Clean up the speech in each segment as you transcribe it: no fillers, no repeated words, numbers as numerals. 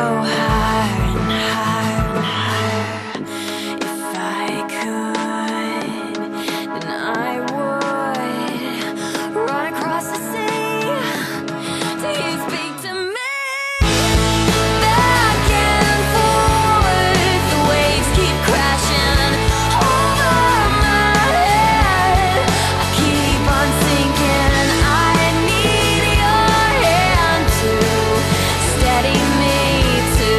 grow higher and higher and higher. If I could, then I would run across the sea till you speak to me. Back and forth, the waves keep crashing over my head. I keep on sinking. I need your hand to steady me, to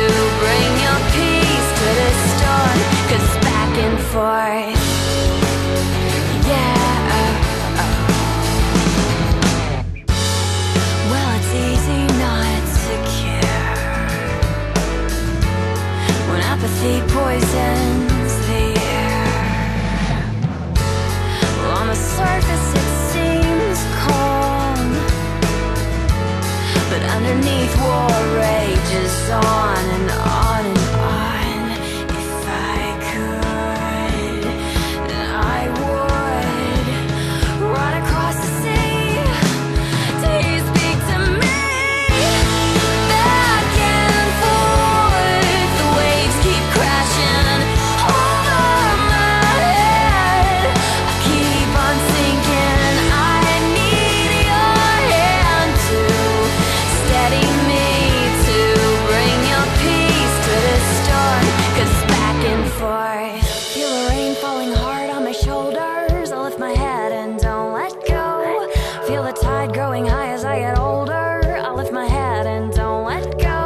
bring your peace to this storm. 'Cause back and forth, yeah. Well, it's easy not to care when apathy poisons the air. Well, on the surface it seems calm, but underneath war rages on and on and on. If I could, then I would run across the sea till you speak to me. Back and forth, the waves keep crashing over my head. I keep on sinking. I need your hand to steady me, to bring your peace to this storm. 'Cause back and forth, feel the rain falling hard on my shoulders. I lift my head and don't let go. Feel the tide growing high as I get older. I lift my head and don't let go.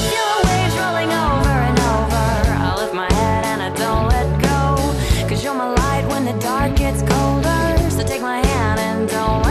Feel the waves rolling over and over. I lift my head and I don't let go. 'Cause you're my light when the dark gets colder. So take my hand and don't let